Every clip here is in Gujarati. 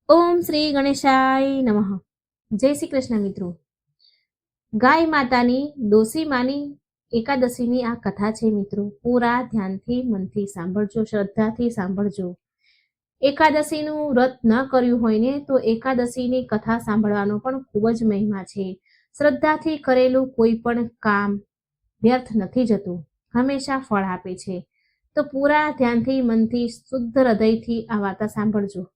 ઓમ શ્રી ગણેશાય નમઃ. જય શ્રી કૃષ્ણ મિત્રો. ગાય માતાની ડોસીમાની એકાદશીની આ કથા છે મિત્રો. પૂરા ધ્યાનથી મનથી સાંભળજો, શ્રદ્ધાથી સાંભળજો. એકાદશીનું વ્રત ન કર્યું હોય ને તો એકાદશીની કથા સાંભળવાનો પણ ખૂબ જ મહિમા છે. શ્રદ્ધાથી કરેલું કોઈ પણ કામ વ્યર્થ નથી જતું, હંમેશા ફળ આપે છે. તો પૂરા ધ્યાનથી મનથી શુદ્ધ હૃદયથી આ વાર્તા સાંભળજો.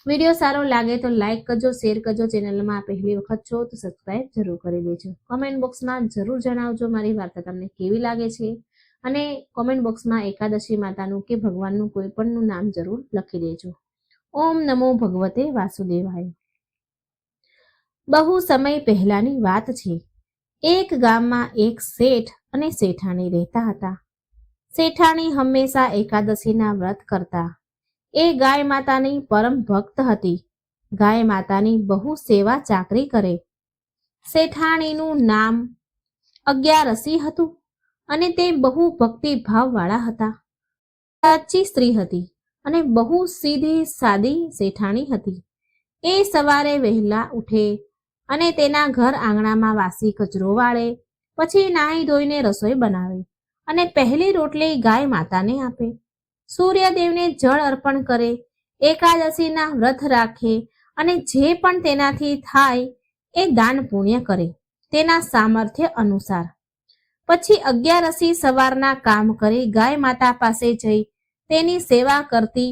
વિડીયો સારો લાગે તો લાઈક કરજો, શેર કરજો. ચેનલમાં પહેલી વખત છો તો સબસ્ક્રાઇબ જરૂર કરી દેજો. કોમેન્ટ બોક્સમાં જરૂર જણાવજો મારી વાર્તા તમને કેવી લાગે છે, અને કોમેન્ટ બોક્સમાં એકાદશી માતાનું કે ભગવાનનું કોઈ પણનું નામ જરૂર લખી દેજો. ઓમ નમો ભગવતે વાસુદેવાય. બહુ સમય પહેલાની વાત છે. એક ગામમાં એક શેઠ અને શેઠાણી રહેતા હતા. શેઠાણી હંમેશા એકાદશીના વ્રત કરતા. એ ગાય માતાની પરમ ભક્ત હતી. ગાય માતાની બહુ સેવા ચાકરી કરે. શેઠાણીનું નામ અગિયારસી હતું અને તે બહુ ભક્તિભાવ વાળા હતા. સાચી સ્ત્રી હતી અને બહુ સીધી સાદી શેઠાણી હતી. એ સવારે વહેલા ઉઠે અને તેના ઘર આંગણામાં વાસી કચરો વાળે, પછી નાહી ધોઈને રસોઈ બનાવે અને પહેલી રોટલી ગાય માતાને આપે. સૂર્યદેવને જળ અર્પણ કરે, એકાદશીના વ્રત રાખે અને જે પણ તેનાથી થાય એ દાન પુણ્ય કરે તેના સામર્થ્ય અનુસાર. પછી અગિયારસી સવારના કામ કરી ગાય માતા પાસે જઈ તેની સેવા કરતી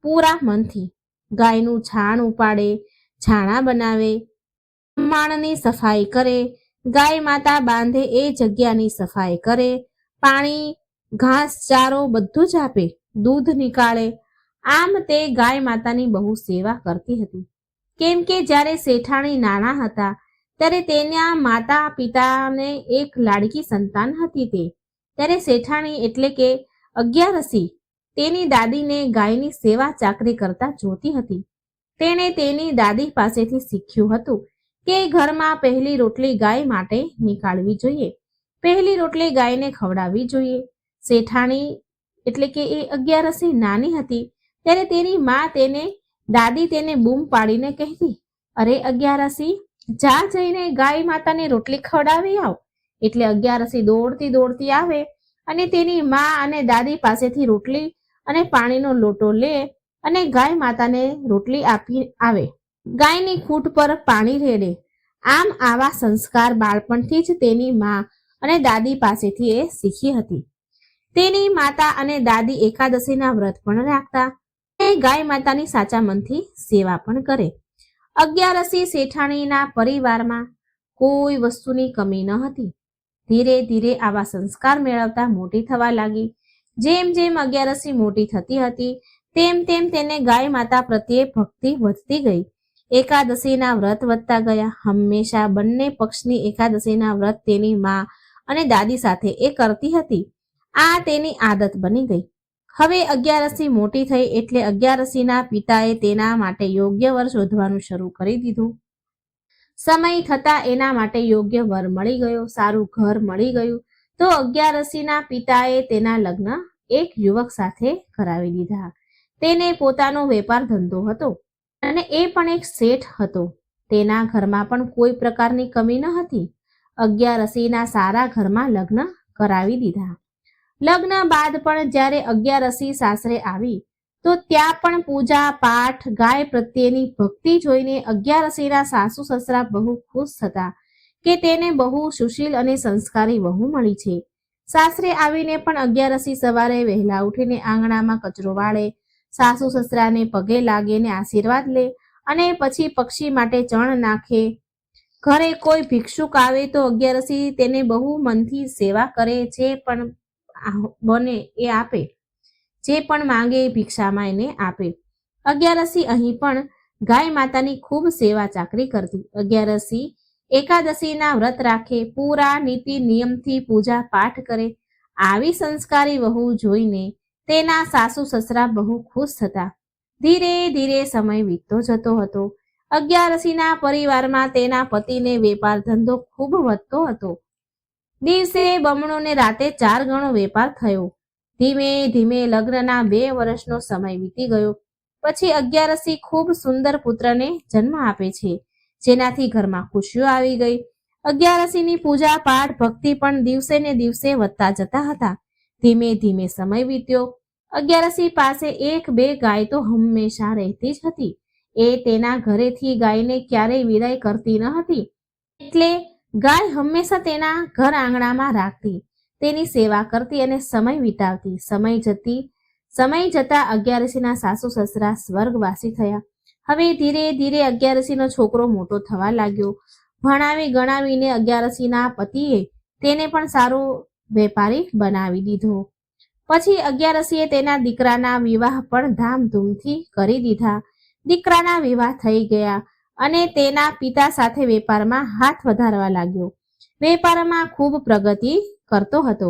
પૂરા મનથી. ગાયનું છાણ ઉપાડે, છાણા બનાવે, માણની સફાઈ કરે, ગાય માતા બાંધે એ જગ્યાની સફાઈ કરે, પાણી ઘાસ ચારો બધું જ આપે, દૂધ નીકાળે. આમ તે ગાય માતાની બહુ સેવા કરતી હતી. કેમ કે જ્યારે શેઠાણી નાના હતા ત્યારે તેના માતા પિતાને એક લાડકી સંતાન હતી. ત્યારે શેઠાણી એટલે કે અગિયારસી તેની દાદીને ગાયની સેવા ચાકરી કરતા જોતી હતી. તેણે તેની દાદી પાસેથી શીખ્યું હતું કે ઘરમાં પહેલી રોટલી ગાય માટે નીકાળવી જોઈએ, પહેલી રોટલી ગાયને ખવડાવવી જોઈએ. શેઠાણી એટલે કે એ અગિયારસી નાની હતી ત્યારે તેની માં દાદી તેને બૂમ પાડીને કહેતી, અરે અગિયારસી, જા જઈને ગાય માતાને રોટલી ખવડાવી આવ. એટલે અગિયારસી દોડતી દોડતી આવે અને તેની માં અને દાદી પાસેથી રોટલી અને પાણીનો લોટો લે અને ગાય માતાને રોટલી આપી આવે. ગાયની ખૂંટ પર પાણી રેડે. આમ આવા સંસ્કાર બાળપણથી જ તેની માં અને દાદી પાસેથી એ શીખી હતી. તેની માતા અને દાદી એકાદશીના વ્રત પણ રાખતા અને ગાય માતાની સાચા મનથી સેવા પણ કરે. અગિયારસી શેઠાણીના પરિવારમાં કોઈ વસ્તુની કમી ન હતી. ધીરે ધીરે આવા સંસ્કાર મેળવતા મોટી થવા લાગી. જેમ જેમ અગિયારસી મોટી થતી હતી તેમ તેમ તેને ગાય માતા પ્રત્યે ભક્તિ વધતી ગઈ. એકાદશીના વ્રત વધતા ગયા. હંમેશા બંને પક્ષની એકાદશીના વ્રત તેની માં અને દાદી સાથે એ કરતી હતી. આ તેની આદત બની ગઈ. હવે અગિયારસી મોટી થઈ એટલે અગિયારસીના પિતાએ તેના માટે યોગ્ય વર શોધવાનું શરૂ કરી દીધું. સમય થતા એના માટે યોગ્ય વર મળી ગયો, સારું ઘર મળી ગયું. તો અગિયારસીના પિતાએ તેના લગ્ન એક યુવક સાથે કરાવી દીધા. તેને પોતાનો વેપાર ધંધો હતો અને એ પણ એક શેઠ હતો. તેના ઘરમાં પણ કોઈ પ્રકારની કમી ન હતી. અગિયારસીના સારા ઘરમાં લગ્ન કરાવી દીધા. લગ્ન બાદ પણ જ્યારે અગિયારસી સાસરે આવી તો ત્યાં પણ પૂજા પાઠ, ગાય પ્રત્યેની ભક્તિ જોઈને અગિયારસીના સાસુ સસરા બહુ ખુશ થતા કે તેને બહુ સુશીલ અને સંસ્કારી વહુ મળી છે. સાસરે આવીને પણ અગિયારસી સવારે વહેલા ઉઠીને આંગણામાં કચરો વાળે, સાસુ સસરાને પગે લાગીને આશીર્વાદ લે અને પછી પક્ષી માટે ચણ નાખે. ઘરે કોઈ ભિક્ષુક આવે તો અગિયારસી તેને બહુ મનથી સેવા કરે, જે પણ બને એ આપે, જે પણ માંગે ભિક્ષામાં એને આપે. અગિયારસી અહીં પણ ગાય માતાની ખૂબ સેવા ચાકરી કરતી. અગિયારસી એકાદશીના વ્રત રાખે, પૂરા નીતિ નિયમથી પૂજા પાઠ કરે. આવી સંસ્કારી વહુ જોઈને તેના સાસુ સસરા બહુ ખુશ થતા. ધીરે ધીરે સમય વીતતો જતો હતો. અગિયારસીના પરિવારમાં તેના પતિને વેપાર ધંધો ખૂબ વધતો હતો. દિવસે બમણો ને રાતે 4 ગણો વેપાર થયો. ધીમે ધીમે લગ્નના 2 વર્ષનો સમય વીતી ગયો. પછી અગિયારસી ખૂબ સુંદર પુત્રને જન્મ આપે છે, જેનાથી ઘરમાં ખુશીઓ આવી ગઈ. અગિયારસીની પૂજા પાઠ ભક્તિ પણ દિવસે ને દિવસે વધતા જતા હતા. ધીમે ધીમે સમય વીત્યો. અગિયારસી પાસે એક બે ગાય તો હંમેશા રહેતી જ હતી. એ તેના ઘરેથી ગાયને ક્યારેય વિદાય કરતી ન હતી. એટલે ગાય હંમેશા તેના ઘર આંગણામાં રાખતી, તેની સેવા કરતી અને સમય વિતાવતી. સમય જતા અગિયારસીના સાસુ સસરા સ્વર્ગવાસી થયા. હવે ધીરે ધીરે અગિયારસીનો છોકરો મોટો થવા લાગ્યો. ભણાવી ગણાવીને અગિયારસીના પતિએ તેને પણ સારો વેપારી બનાવી દીધો. પછી અગિયારસીએ તેના દીકરાના વિવાહ પણ ધામધૂમથી કરી દીધા. દીકરાના વિવાહ થઈ ગયા અને તેના પિતા સાથે વેપારમાં હાથ વધારવા લાગ્યો. વેપારમાં ખૂબ પ્રગતિ કરતો હતો.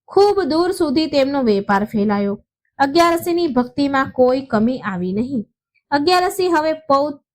ખૂબ દૂર સુધી તેમનો વેપાર ફેલાયો. અગિયારસીની ભક્તિમાં કોઈ કમી આવી નહીં. અગિયારસી હવે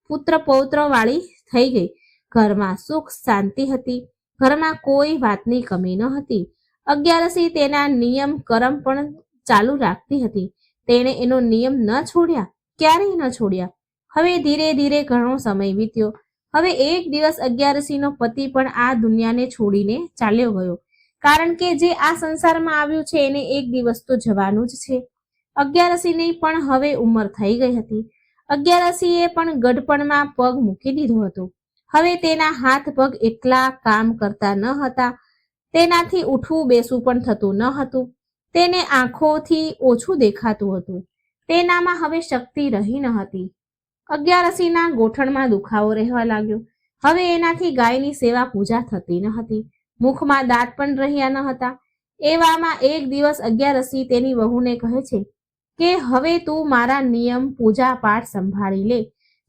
પુત્ર પૌત્ર વાળી થઈ ગઈ. ઘરમાં સુખ શાંતિ હતી. ઘરમાં કોઈ વાતની કમી ન હતી. અગિયારસી તેના નિયમ કરમ પણ ચાલુ રાખતી હતી. તેણે એનો નિયમ ન છોડ્યા, ક્યારેય ન છોડ્યા. હવે ધીરે ધીરે ઘણો સમય વીત્યો. હવે એક દિવસ અગિયારસીનો પતિ પણ આ દુનિયાને છોડીને ચાલ્યો ગયો. કારણ કે જે આ સંસારમાં આવ્યું છે એને એક દિવસ તો જવાનું જ છે. અગિયારસીની પણ હવે ઉંમર થઈ ગઈ હતી. અગિયારસીએ પણ ગઢપણમાં પગ મૂકી દીધો હતો. હવે તેના હાથ પગ એટલા કામ કરતા ન હતા. તેનાથી ઉઠવું બેસવું પણ થતું ન હતું. તેને આંખોથી ઓછું દેખાતું હતું. તેનામાં હવે શક્તિ રહી ન હતી. અગિયારસીના ગોઠણમાં દુખાવો રહેવા લાગ્યો. હવે એનાથી ગાયની સેવા પૂજા થતી ન હતી. મુખમાં દાંત પણ રહ્યા ન હતા. એવામાં એક દિવસ અગિયારસી તેની વહુને કહે છે કે હવે તું મારા નિયમ પૂજા પાઠ સંભાળી લે.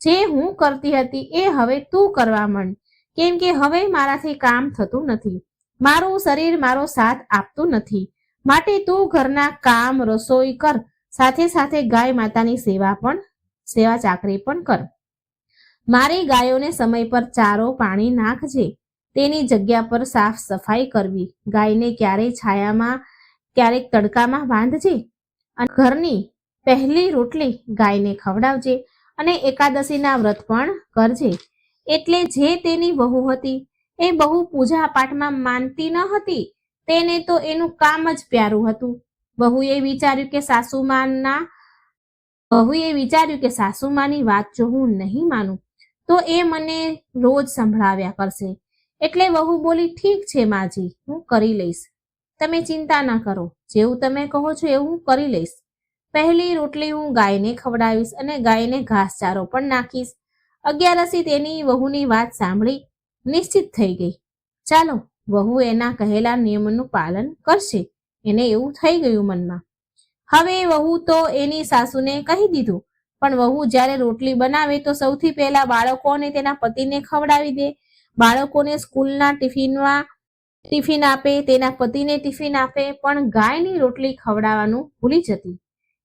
જે હું કરતી હતી એ હવે તું કરવા માંડ, કેમ કે હવે મારાથી કામ થતું નથી. મારું શરીર મારો સાથ આપતું નથી. માટે તું ઘરના કામ રસોઈ કર, સાથે સાથે ગાય માતાની સેવા ચાકરી પણ કર. મારી ગાયોને સમય પર ચારો પાણી નાખજે. તેની જગ્યા પર સાફ સફાઈ કરવી. ગાયને ક્યારેક છાયામાં ક્યારેક તડકામાં બાંધજે. અને ઘરની પહેલી રોટલી ગાયને ખવડાવજે અને એકાદશીના વ્રત પણ કરજે. એટલે જે તેની વહુ હતી એ બહુ પૂજા પાઠમાં માનતી ન હતી. તેને તો એનું કામ જ પ્યારું હતું. વહુએ વિચાર્યું કે સાસુમાની વાત જો હું નહીં માનું તો એ મને રોજ સંભળાવ્યા કરશે. એટલે વહુ બોલી, ઠીક છે માજી, હું કરી લઈશ. તમે ચિંતા ના કરો. જેવું તમે કહો છો એવું હું કરી લઈશ. પહેલી રોટલી હું ગાયને ખવડાવીશ અને ગાયને ઘાસચારો પણ નાખીશ. અગિયારસી તેની વહુની વાત સાંભળી નિશ્ચિત થઈ ગઈ. ચાલો, વહુ એના કહેલા નિયમનું પાલન કરશે. એને એવું થઈ ગયું મનમાં. હવે વહુ તો એની સાસુને કહી દીધું. પણ વહુ જ્યારે રોટલી બનાવે તો સૌથી પહેલા બાળકોને તેના પતિને ખવડાવી દે. બાળકોને સ્કૂલના ટિફિન આપે, તેના પતિને ટિફિન આપે, પણ ગાયની રોટલી ખવડાવવાનું ભૂલી જતી.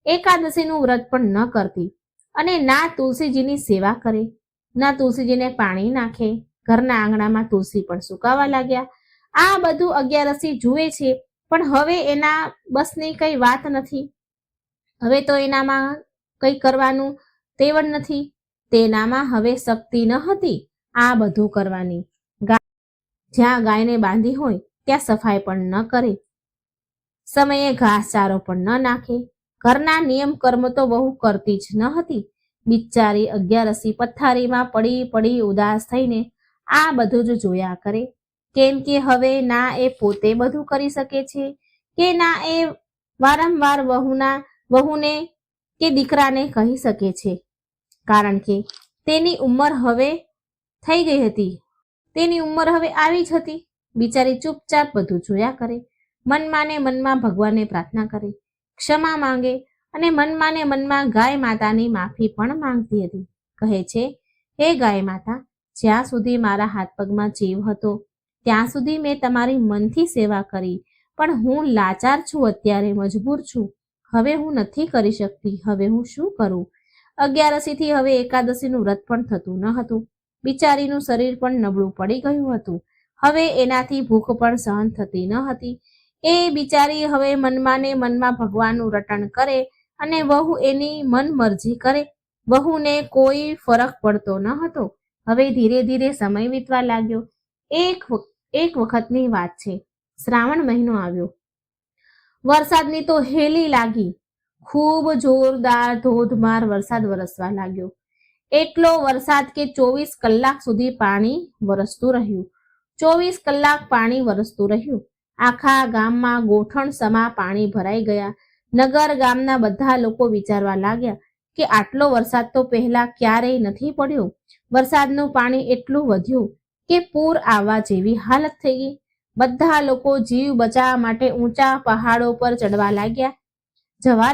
એકાદશીનું વ્રત પણ ન કરતી અને ના તુલસીજીની સેવા કરે, ના તુલસીજીને પાણી નાખે. ઘરના આંગણામાં તુલસી પણ સુકાવા લાગ્યા. આ બધું અગિયારસી જુએ છે, પણ હવે એના બસની કઈ વાત નથી. હવે તો એનામાં કઈ કરવાનું તેવડ નથી. તેનામાં હવે શક્તિ ન હતી આ બધું કરવાની. જ્યાં ગાયને બાંધી હોય ત્યાં સફાઈ પણ ન કરે, સમયે ઘાસચારો પણ ન નાખે. ઘરના નિયમ કર્મ તો બહુ કરતી જ ન હતી. બિચારી અગિયારસી પથારીમાં પડી પડી ઉદાસ થઈને આ બધું જ જોયા કરે. કેમ કે હવે ના એ પોતે બધું કરી શકે છે કે ના એ વારંવાર વહુને કે દીકરાને કહી શકે છે. કારણ કે તેની ઉંમર હવે થઈ ગઈ હતી. તેની ઉંમર હવે આવી જ હતી. બિચારી ચૂપચાપ બધું જોયા કરે. મનમાં ને મનમાં ભગવાનને પ્રાર્થના કરે, ક્ષમા માંગે અને મનમાં ને મનમાં ગાય માતાની માફી પણ માંગતી હતી. કહે છે, હે ગાય માતા, જ્યાં સુધી મારા હાથ પગમાં જીવ હતો ત્યાં સુધી મેં તમારી મનથી સેવા કરી, પણ હું લાચાર છું, અત્યારે મજબૂર છું. હવે હું નથી કરી શકતી. હવે હું શું કરું? અગિયારસીથી હવે એકાદશીનું વ્રત પણ થતું ન હતું. બિચારીનું શરીર પણ નબળું પડી ગયું હતું. હવે એનાથી ભૂખ પણ સહન થતી ન હતી. એ બિચારી હવે મનમાં ને મનમાં ભગવાનનું રટણ કરે અને વહુ એની મન મરજી કરે. વહુને કોઈ ફરક પડતો ન હતો. હવે ધીરે ધીરે સમય વીતવા લાગ્યો. એક વખતની વાત છે. શ્રાવણ મહિનો આવ્યો. વરસાદની તો હેલી લાગી. ખૂબ જોરદાર ધોધમાર વરસાદ વરસવા લાગ્યો. એટલો વરસાદ કે 24 કલાક સુધી પાણી વરસતું રહ્યું. 24 કલાક પાણી વરસતું રહ્યું. આખા ગામમાં ગોઠણ સમા પાણી ભરાઈ ગયા. નગર ગામના બધા લોકો વિચારવા લાગ્યા કે આટલો વરસાદ તો પહેલા ક્યારેય નથી પડ્યો. વરસાદનું પાણી એટલું વધ્યું કે પૂર આવવા જેવી હાલત થઈ ગઈ. બધા લોકો જીવ બચાવવા માટે ઊંચા પહાડો પર જવા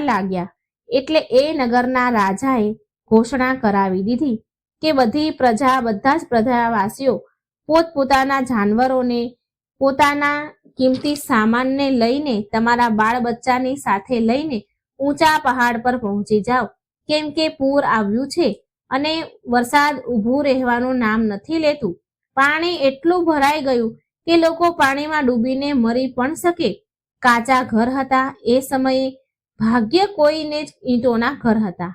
લાગ્યા. એટલે એ નગરના રાજાએ ઘોષણા કરાવી દીધી કે બધા જ પ્રજાવાસીઓ પોતપોતાના જાનવરોને, પોતાના કિંમતી સામાનને લઈને, તમારા બાળ બચ્ચાની સાથે લઈને ઊંચા પહાડ પર પહોંચી જાઓ, કેમ કે પૂર આવ્યું છે અને વરસાદ ઊભું રહેવાનું નામ નથી લેતું. પાણી એટલું ભરાઈ ગયું કે લોકો પાણીમાં ડૂબીને મરી પણ શકે. કાચા ઘર હતા. એ સમયે ભાગ્ય કોઈને જ ઈંટોના ઘર હતા.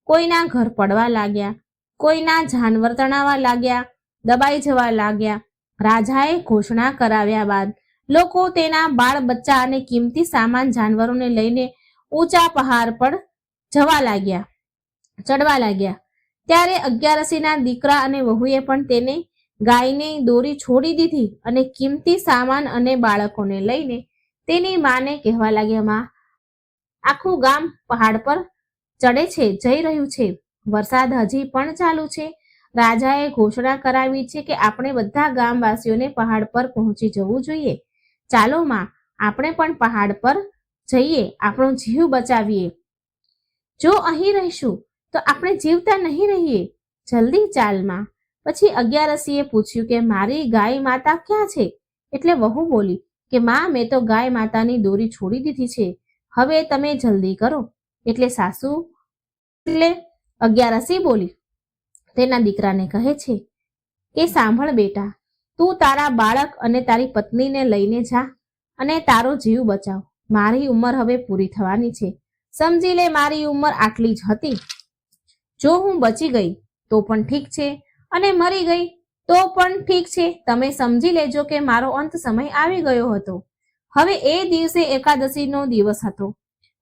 કોઈના ઘર પડવા લાગ્યા, કોઈના જાનવર તણાવા લાગ્યા, દબાઈ જવા લાગ્યા. રાજાએ ઘોષણા કરાવ્યા બાદ લોકો તેના બાળ બચ્ચા અને કિંમતી સામાન જાનવરોને લઈને ઊંચા પહાડ પર ચડવા લાગ્યા. ત્યારે અગિયારસીના દીકરા અને વહુએ પણ તેને ગાયની દોરી છોડી દીધી અને કિંમતી સામાન અને બાળકોને લઈને તેની માને કહેવા લાગ્યા, માં, આખું ગામ પહાડ પર ચડે છે, જઈ રહ્યું છે. વરસાદ હજી પણ ચાલુ છે. રાજાએ ઘોષણા કરાવી છે કે આપણે બધા ગામવાસીઓને પહાડ પર પહોંચી જવું જોઈએ. ચાલો માં, આપણે પણ પહાડ પર જઈએ, આપણો જીવ બચાવીએ. જો અહીં રહીશું તો આપણે જીવતા નહીં રહીએ. જલ્દી ચાલ માં. પછી અગિયારસીએ પૂછ્યું કે મારી ગાય માતા ક્યાં છે? એટલે વહુ બોલી કે માં, મેં તો ગાય માતાની દોરી છોડી દીધી છે. હવે તમે જલ્દી કરો. એટલે અગિયારસી બોલી તેના દીકરાને કહે છે કે સાંભળ બેટા, તું તારા બાળક અને તારી પત્નીને લઈને જા અને તારો જીવ બચાવ. મારી ઉંમર હવે પૂરી થવાની છે. સમજી લે, મારી ઉંમર આટલી જ હતી. જો હું બચી ગઈ તો પણ ઠીક છે અને મરી ગઈ તો પણ ઠીક છે. તમે સમજી લેજો કે મારો અંત સમય આવી ગયો હતો. હવે એ દિવસે એકાદશીનો દિવસ હતો.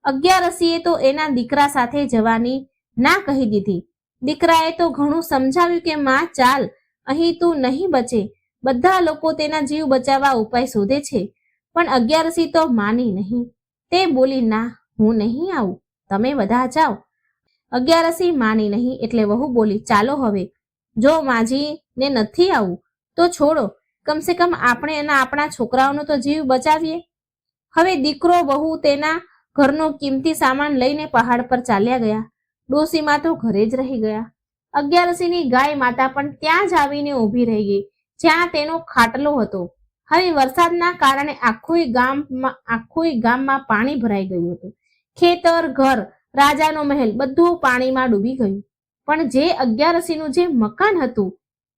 અગિયારસીએ તો એના દીકરા સાથે જવાની ના કહી દીધી. દીકરાએ તો ઘણું સમજાવ્યું કે માં ચાલ, અહીં તું નહીં બચે. બધા લોકો તેના જીવ બચાવવા ઉપાય શોધે છે. પણ અગિયારસી તો માની નહીં. તે બોલી, ના, હું નહીં આવું, તમે બધા જાઓ. અગિયારસી માની નહીં. એટલે વહુ બોલી, ચાલો હવે, જો માજીને નથી આવું તો છોડો, કમસે કમ આપણે અને આપણા છોકરાઓનો તો જીવ બચાવીએ. હવે દીકરો વહુ તેના ઘરનો કિંમતી સામાન લઈને પહાડ પર ચાલ્યા ગયા. ડોસીમાં તો ઘરે જ રહી ગયા. અગિયારસીની ગાય માતા પણ ત્યાં જ આવીને ઊભી રહી ગઈ જ્યાં તેનો ખાટલો હતો. હવે વરસાદના કારણે આખું ગામમાં પાણી ભરાઈ ગયું હતું. ખેતર, ઘર, રાજાનો મહેલ બધું પાણીમાં ડૂબી ગયું. પણ જે અગિયારસીનું જે મકાન હતું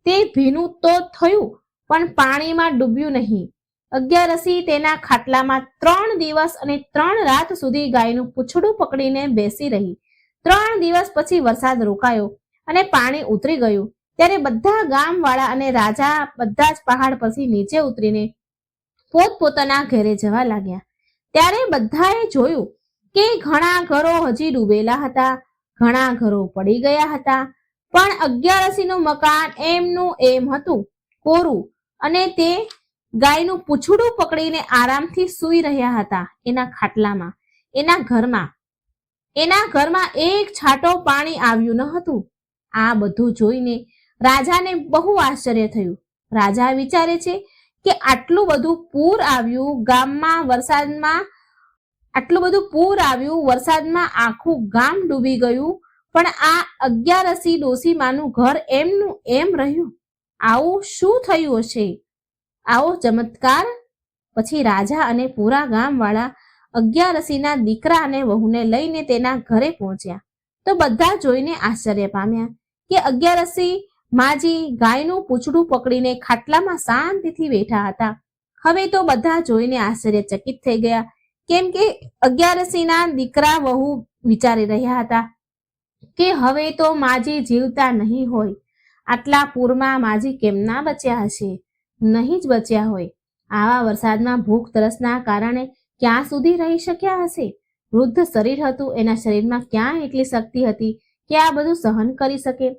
તે ભીનું તો થયું પણ પાણીમાં ડૂબ્યું નહીં. અગિયારસી તેના ખાટલામાં 3 દિવસ અને 3 રાત સુધી ગાયનું પૂંછડું પકડીને બેસી રહી. 3 દિવસ પછી વરસાદ રોકાયો અને પાણી ઉતરી ગયું. ત્યારે બધા ગામવાળા અને રાજા બધા જ પહાડ પરથી નીચે ઉતરીને પોતપોતાના ઘરે જવા લાગ્યા. ત્યારે બધાએ જોયું કે ઘણા ઘરો હજી ડૂબેલા હતા, ઘણા ઘરો પડી ગયા હતા, પણ અગિયારસીનું મકાન એમનું એમ હતું, કોરું, અને તે ગાયનું પૂંછડું પકડીને આરામથી સૂઈ રહ્યા હતા એના ખાટલામાં, એના ઘરમાં એક છાંટો પાણી આવ્યું ન હતું. આ બધું જોઈને રાજાને બહુ આશ્ચર્ય થયું. રાજા વિચારે છે કે આટલું બધું પૂર આવ્યું ગામમાં, વરસાદમાં આખું ગામ ડૂબી ગયું, પણ આ અગિયારસી ડોસીમાનું ઘર એમનું એમ રહ્યું. આવું શું થયું હશે? આવો ચમત્કાર. પછી રાજા અને પૂરા ગામવાળા અગિયારસીના દીકરા અને વહુને લઈને તેના ઘરે પહોંચ્યા તો બધા જોઈને આશ્ચર્ય પામ્યા કે અગિયારસી માજી ગાયનું પૂંછડું પકડીને ખાટલામાં શાંતિથી બેઠા હતા. હવે તો બધા જોઈને આશ્ચર્યચકિત થઈ ગયા કેમ કે અગિયારસીના દીકરા વહુ વિચારી રહ્યા હતા કે હવે તો માજી જીવતા નહીં હોય, આટલા પૂરમાં માજી કેમ ના બચ્યા હશે, નહીં જ બચ્યા હોય, આવા વરસાદમાં ભૂખ તરસના કારણે ક્યાં સુધી રહી શક્યા હશે? વૃદ્ધ શરીર હતું, એના શરીરમાં ક્યાં એટલી શક્તિ હતી કે આ બધું સહન કરી શકે?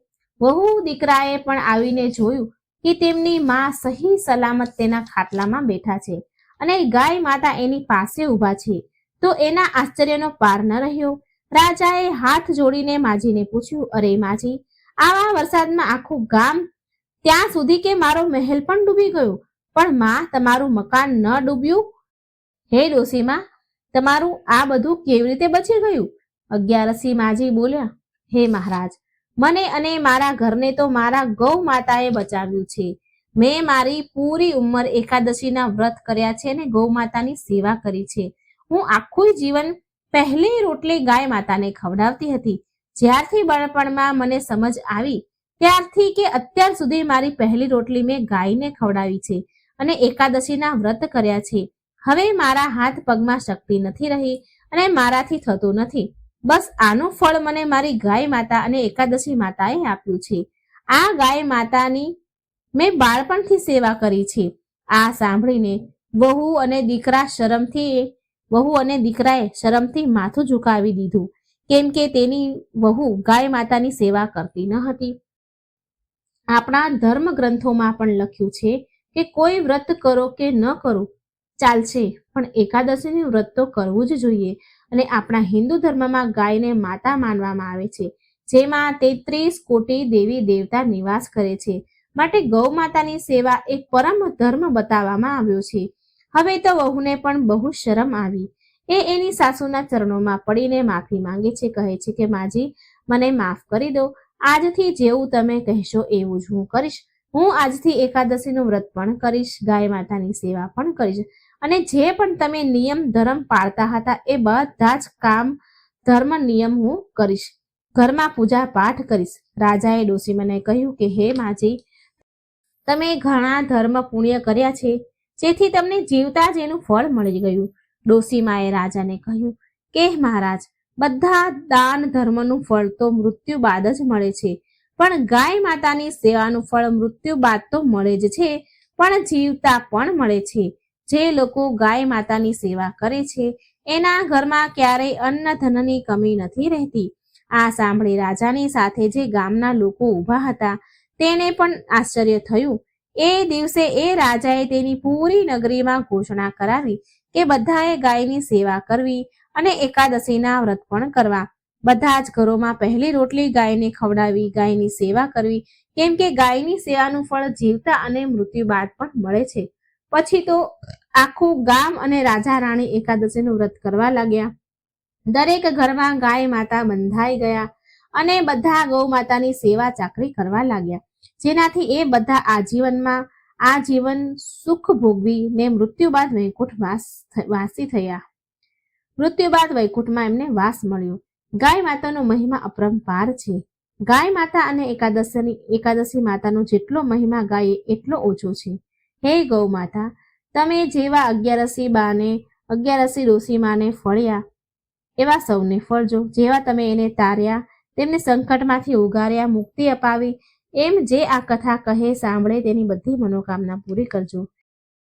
વહુ દીકરાએ પણ આવીને જોયું કે તેમની માં સહી સલામત તેના ખાટલામાં બેઠા છે અને ગાય માતા એની પાસે ઊભા છે. તો એના આશ્ચર્યનો પાર ન રહ્યો. રાજાએ હાથ જોડીને માજીને પૂછ્યું, અરે માજી, આવા વરસાદમાં આખું ગામ ત્યાં સુધી કે મારો મહેલ પણ ડૂબી ગયો, પણ માં તમારું મકાન ન ડૂબ્યું? હે ડોસીમાં, તમારું આ બધું કેવી રીતે બચી ગયું? અગિયારસી માજી બોલ્યા, હે મહારાજ, મને અને મારા ઘરને તો મારા ગૌ માતાએ બચાવ્યું છે. મેં મારી પૂરી ઉંમર એકાદશીના વ્રત કર્યા છે અને ગૌ માતાની સેવા કરી છે. હું આખું જીવન પહેલી રોટલી ગાય માતાને ખવડાવતી હતી. જ્યારથી બાળપણમાં મને સમજ આવી ત્યારથી કે અત્યાર સુધી મારી પહેલી રોટલી મેં ગાયને ખવડાવી છે અને એકાદશીના વ્રત કર્યા છે. હવે મારા હાથ પગમાં શક્તિ નથી રહી અને મારાથી થતું નથી. બસ આનું ફળ મને મારી ગાય માતા અને એકાદશી માતાએ આપ્યું છે. આ ગાય માતાની મેં બાળપણથી સેવા કરી છે. આ સાંભળીને વહુ અને દીકરાએ શરમથી માથું ઝુકાવી દીધું, કેમ કે તેની વહુ ગાય માતાની સેવા કરતી ન હતી. આપણા ધર્મ ગ્રંથોમાં પણ લખ્યું છે કે કોઈ વ્રત કરો કે ન કરો ચાલશે, પણ એકાદશીનું વ્રત તો કરવું જ જોઈએ. અને આપણા હિન્દુ ધર્મમાં ગાયને માતા માનવામાં આવે છે, જેમાં 33 કોટી દેવી દેવતા નિવાસ કરે છે. માટે ગૌ માતાની સેવા એક પરમ ધર્મ બતાવવામાં આવ્યો છે. હવે તો વહુને પણ બહુ શરમ આવી. એ એની સાસુના ચરણોમાં પડીને માફી માંગે છે. કહે છે કે માજી, મને માફ કરી દો. આજથી જેવું તમે કહેશો એવું જ હું કરીશ. હું આજથી એકાદશીનું વ્રત પણ કરીશ, ગાય માતાની સેવા પણ કરીશ અને જે પણ તમે નિયમ ધર્મ પાળતા હતા એ બધા જ કામ ધર્મ નિયમ હું કરીશ. ઘરમાં પૂજા પાઠ કરીશ. રાજાએ ડોસીમાને કહ્યું કે હે માજી, તમે ઘણા ધર્મ પુણ્ય કર્યા છે, જેથી તમને જીવતા જ એનું ફળ મળી ગયું. ડોસીમાએ રાજાને કહ્યું કે મહારાજ, બધા દાન ધર્મનું ફળ તો મૃત્યુ બાદ જ મળે છે, પણ ગાય માતાની સેવાનું ફળ મૃત્યુ બાદ તો મળે જ છે, પણ જીવતા પણ મળે છે. જે લોકો ગાય માતાની સેવા કરે છે એના ઘરમાં ક્યારેય અન્ન ધનની કમી નથી રહેતી. આ સાંભળી રાજાની સાથે જે ગામના લોકો ઊભા હતા તેને પણ આશ્ચર્ય થયું. એ દિવસે એ રાજાએ તેની પૂરી નગરીમાં ઘોષણા કરાવી કે બધાએ ગાયની સેવા કરવી અને એકાદશીના વ્રત પણ કરવા. બધા જ ઘરોમાં પહેલી રોટલી ગાયને ખવડાવી, ગાયની સેવા કરવી, કેમ કે ગાયની સેવાનું ફળ જીવતા અને મૃત્યુ બાદ પણ મળે છે. પછી તો આખું ગામ અને રાજા રાણી એકાદશીનું વ્રત કરવા લાગ્યા. દરેક ઘરમાં ગાય માતા બંધાઈ ગયા અને બધા ગૌ માતાની સેવા ચાકરી કરવા લાગ્યા, જેનાથી એ બધા આજીવન સુખ ભોગવી ને મૃત્યુ બાદ વૈકુંઠમાં એમને વાસ મળ્યો. ગાય માતાનો મહિમા અપરંપાર છે. ગાય માતા અને એકાદશી માતાનો જેટલો મહિમા ગાય એટલો ઓછો છે. હે ગૌ માતા, તમે જેવા અગિયારસી ડોસીમાને ફળ્યા એવા સૌને ફળજો. જેવા તમે એને તાર્યા, તેમને સંકટમાંથી ઉગાર્યા, મુક્તિ અપાવી, એમ જે આ કથા કહે સાંભળે તેની બધી મનોકામના પૂરી કરજો.